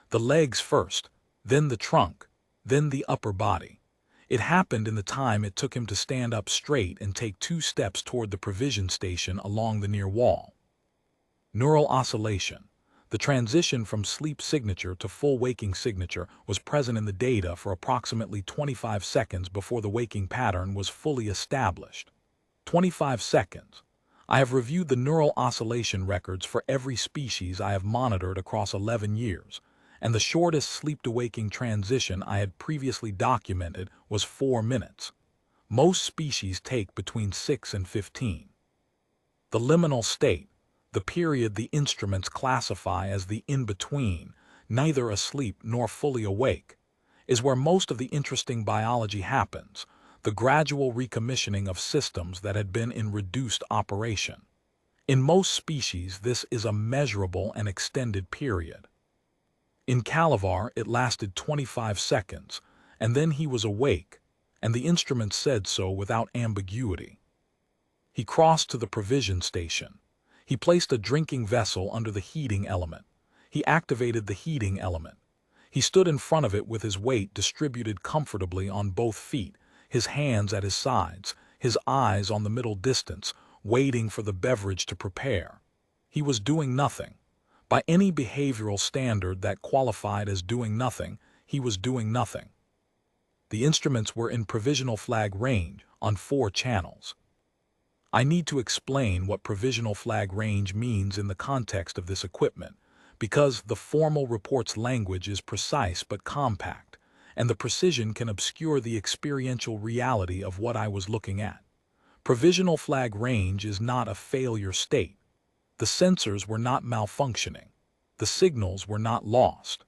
The legs first, then the trunk, then the upper body. It happened in the time it took him to stand up straight and take 2 steps toward the provision station along the near wall. Neural oscillation. The transition from sleep signature to full waking signature was present in the data for approximately 25 seconds before the waking pattern was fully established. 25 seconds. I have reviewed the neural oscillation records for every species I have monitored across 11 years, and the shortest sleep-to-waking transition I had previously documented was 4 minutes. Most species take between 6 and 15. The liminal state, the period the instruments classify as the in-between, neither asleep nor fully awake, is where most of the interesting biology happens, the gradual recommissioning of systems that had been in reduced operation. In most species, this is a measurable and extended period. In Calavar, it lasted 25 seconds, and then he was awake, and the instrument said so without ambiguity. He crossed to the provision station. He placed a drinking vessel under the heating element. He activated the heating element. He stood in front of it with his weight distributed comfortably on both feet, his hands at his sides, his eyes on the middle distance, waiting for the beverage to prepare. He was doing nothing. By any behavioral standard that qualified as doing nothing, he was doing nothing. The instruments were in provisional flag range on 4 channels. I need to explain what provisional flag range means in the context of this equipment, because the formal report's language is precise but compact, and the precision can obscure the experiential reality of what I was looking at. Provisional flag range is not a failure state. The sensors were not malfunctioning. The signals were not lost.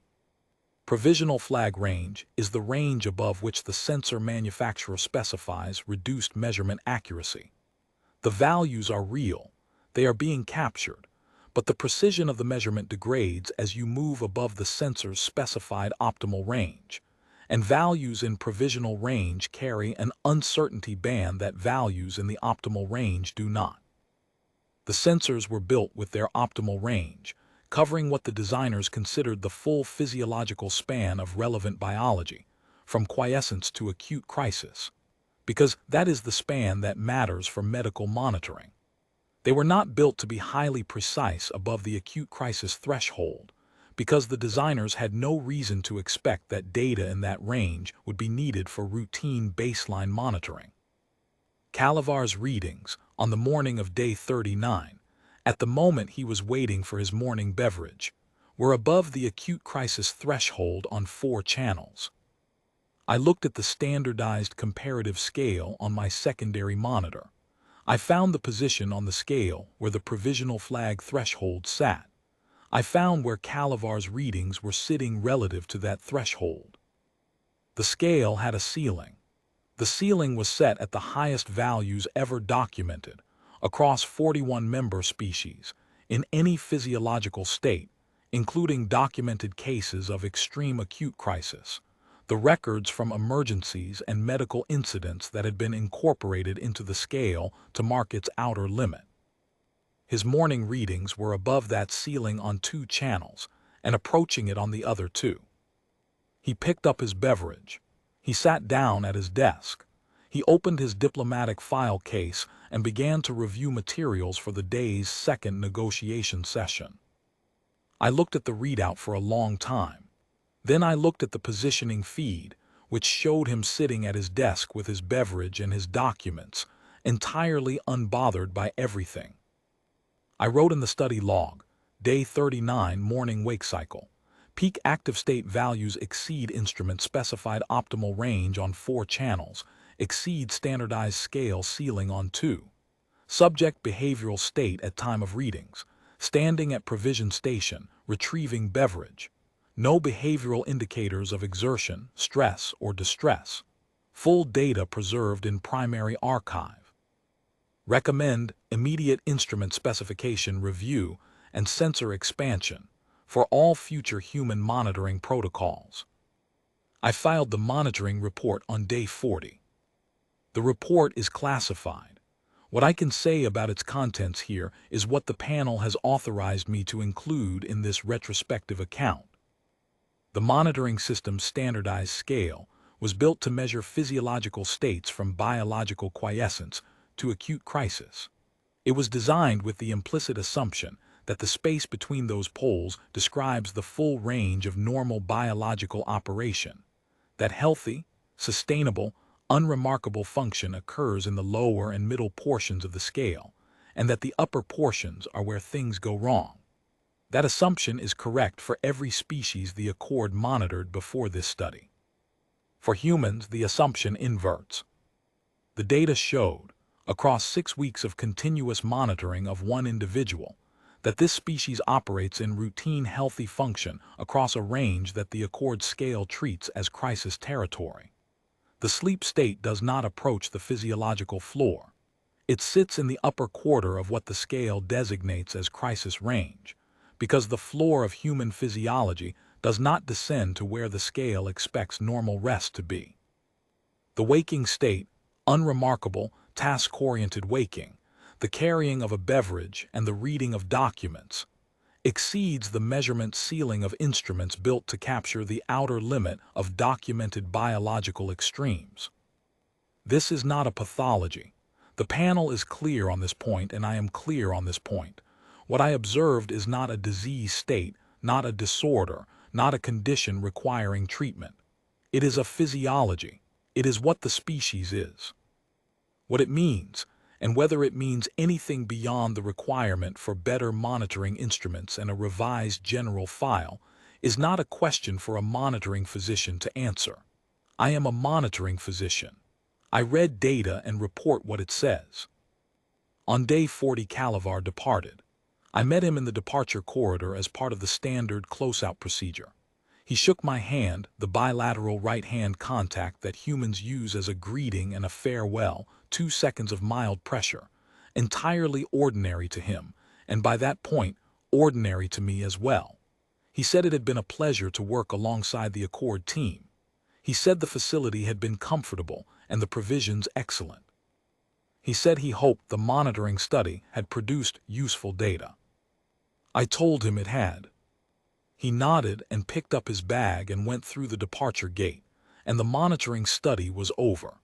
Provisional flag range is the range above which the sensor manufacturer specifies reduced measurement accuracy. The values are real, they are being captured, but the precision of the measurement degrades as you move above the sensor's specified optimal range, and values in provisional range carry an uncertainty band that values in the optimal range do not. The sensors were built with their optimal range, covering what the designers considered the full physiological span of relevant biology, from quiescence to acute crisis, because that is the span that matters for medical monitoring. They were not built to be highly precise above the acute crisis threshold, because the designers had no reason to expect that data in that range would be needed for routine baseline monitoring. Calavar's readings, on the morning of day 39, at the moment he was waiting for his morning beverage, were above the acute crisis threshold on 4 channels. I looked at the standardized comparative scale on my secondary monitor. I found the position on the scale where the provisional flag threshold sat. I found where Calavar's readings were sitting relative to that threshold. The scale had a ceiling. The ceiling was set at the highest values ever documented, across 41 member species, in any physiological state, including documented cases of extreme acute crisis, the records from emergencies and medical incidents that had been incorporated into the scale to mark its outer limit. His morning readings were above that ceiling on 2 channels and approaching it on the other 2. He picked up his beverage. He sat down at his desk. He opened his diplomatic file case and began to review materials for the day's second negotiation session. I looked at the readout for a long time. Then I looked at the positioning feed, which showed him sitting at his desk with his beverage and his documents, entirely unbothered by everything. I wrote in the study log, Day 39 morning wake cycle. Peak active state values exceed instrument-specified optimal range on 4 channels, exceed standardized scale ceiling on 2. Subject behavioral state at time of readings, standing at provision station, retrieving beverage. No behavioral indicators of exertion, stress, or distress. Full data preserved in primary archive. Recommend immediate instrument specification review and sensor expansion for all future human monitoring protocols. I filed the monitoring report on day 40. The report is classified. What I can say about its contents here is what the panel has authorized me to include in this retrospective account. The monitoring system's standardized scale was built to measure physiological states from biological quiescence to acute crisis. It was designed with the implicit assumption that the space between those poles describes the full range of normal biological operation, that healthy, sustainable, unremarkable function occurs in the lower and middle portions of the scale, and that the upper portions are where things go wrong. That assumption is correct for every species the Accord monitored before this study. For humans, the assumption inverts. The data showed, across 6 weeks of continuous monitoring of one individual, that this species operates in routine healthy function across a range that the Accord scale treats as crisis territory. The sleep state does not approach the physiological floor. It sits in the upper quarter of what the scale designates as crisis range, because the floor of human physiology does not descend to where the scale expects normal rest to be. The waking state, unremarkable, task-oriented waking, the carrying of a beverage and the reading of documents, exceeds the measurement ceiling of instruments built to capture the outer limit of documented biological extremes. This is not a pathology. The panel is clear on this point, and I am clear on this point. What I observed is not a disease state, not a disorder, not a condition requiring treatment. It is a physiology. It is what the species is. What it means, and whether it means anything beyond the requirement for better monitoring instruments and a revised general file, is not a question for a monitoring physician to answer. I am a monitoring physician. I read data and report what it says. On day 40, Kalevar departed. I met him in the departure corridor as part of the standard close-out procedure. He shook my hand, the bilateral right-hand contact that humans use as a greeting and a farewell, 2 seconds of mild pressure, entirely ordinary to him, and by that point, ordinary to me as well. He said it had been a pleasure to work alongside the Accord team. He said the facility had been comfortable and the provisions excellent. He said he hoped the monitoring study had produced useful data. I told him it had. He nodded and picked up his bag and went through the departure gate, and the monitoring study was over.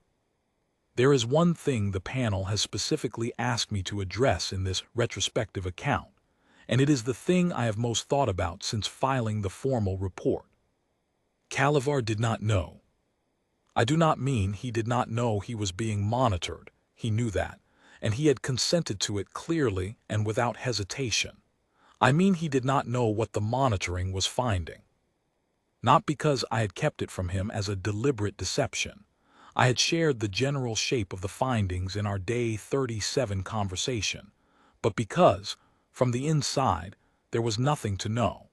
There is one thing the panel has specifically asked me to address in this retrospective account, and it is the thing I have most thought about since filing the formal report. Kalevar did not know. I do not mean he did not know he was being monitored. He knew that, and he had consented to it clearly and without hesitation. I mean he did not know what the monitoring was finding. Not because I had kept it from him as a deliberate deception. I had shared the general shape of the findings in our day 37 conversation, but because, from the inside, there was nothing to know.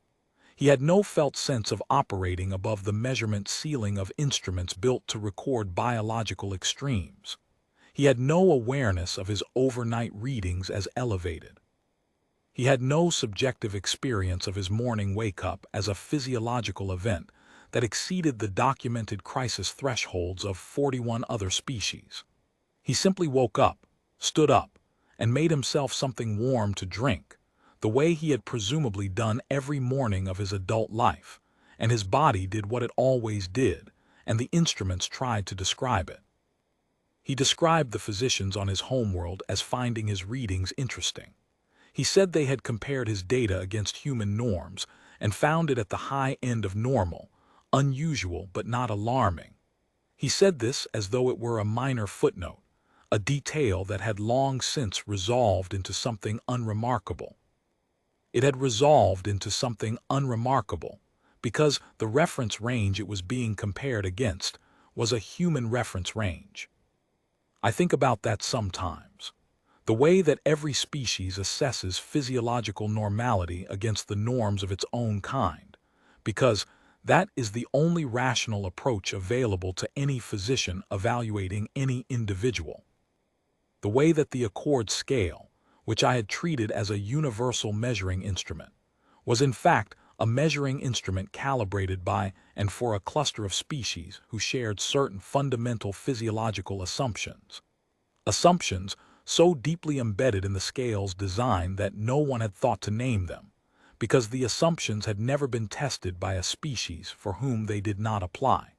He had no felt sense of operating above the measurement ceiling of instruments built to record biological extremes. He had no awareness of his overnight readings as elevated. He had no subjective experience of his morning wake-up as a physiological event that exceeded the documented crisis thresholds of 41 other species. He simply woke up, stood up, and made himself something warm to drink, the way he had presumably done every morning of his adult life, and his body did what it always did, and the instruments tried to describe it. He described the physicians on his homeworld as finding his readings interesting. He said they had compared his data against human norms and found it at the high end of normal, unusual but not alarming. He said this as though it were a minor footnote, a detail that had long since resolved into something unremarkable. It had resolved into something unremarkable because the reference range it was being compared against was a human reference range. I think about that sometimes. The way that every species assesses physiological normality against the norms of its own kind, because that is the only rational approach available to any physician evaluating any individual. The way that the Accord scale, which I had treated as a universal measuring instrument, was in fact a measuring instrument calibrated by and for a cluster of species who shared certain fundamental physiological assumptions. Assumptions so deeply embedded in the scale's design that no one had thought to name them, because the assumptions had never been tested by a species for whom they did not apply.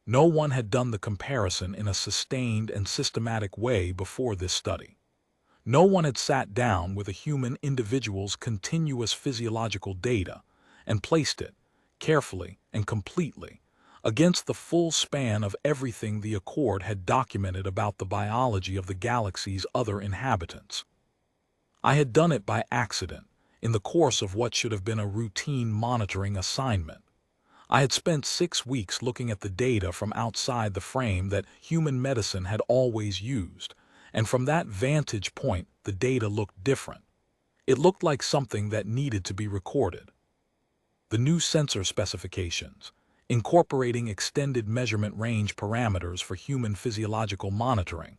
No one had done the comparison in a sustained and systematic way before this study. No one had sat down with a human individual's continuous physiological data and placed it, carefully and completely, against the full span of everything the Accord had documented about the biology of the galaxy's other inhabitants. I had done it by accident, in the course of what should have been a routine monitoring assignment. I had spent 6 weeks looking at the data from outside the frame that human medicine had always used, and from that vantage point the data looked different. It looked like something that needed to be recorded. The new sensor specifications, incorporating extended measurement range parameters for human physiological monitoring,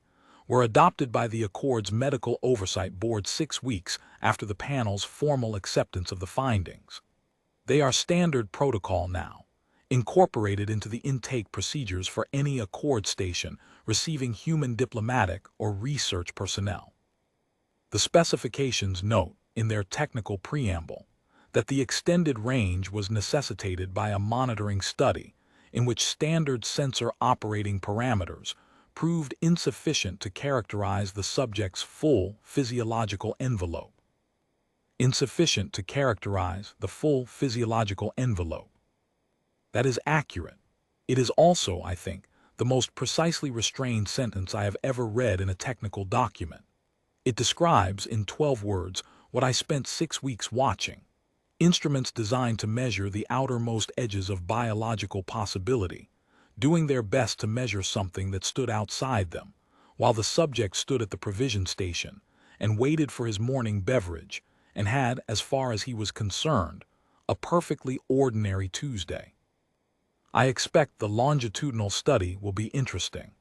were adopted by the Accord's Medical Oversight Board 6 weeks after the panel's formal acceptance of the findings. They are standard protocol now, incorporated into the intake procedures for any Accord station receiving human diplomatic or research personnel. The specifications note, in their technical preamble, that the extended range was necessitated by a monitoring study in which standard sensor operating parameters proved insufficient to characterize the subject's full physiological envelope. Insufficient to characterize the full physiological envelope. That is accurate. It is also, I think, the most precisely restrained sentence I have ever read in a technical document. It describes, in 12 words, what I spent 6 weeks watching. Instruments designed to measure the outermost edges of biological possibility, doing their best to measure something that stood outside them, while the subject stood at the provision station and waited for his morning beverage and had, as far as he was concerned, a perfectly ordinary Tuesday. I expect the longitudinal study will be interesting.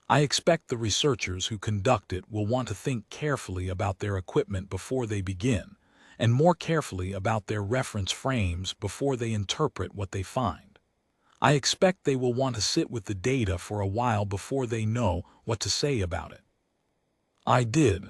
I expect the researchers who conduct it will want to think carefully about their equipment before they begin, and more carefully about their reference frames before they interpret what they find. I expect they will want to sit with the data for a while before they know what to say about it. I did,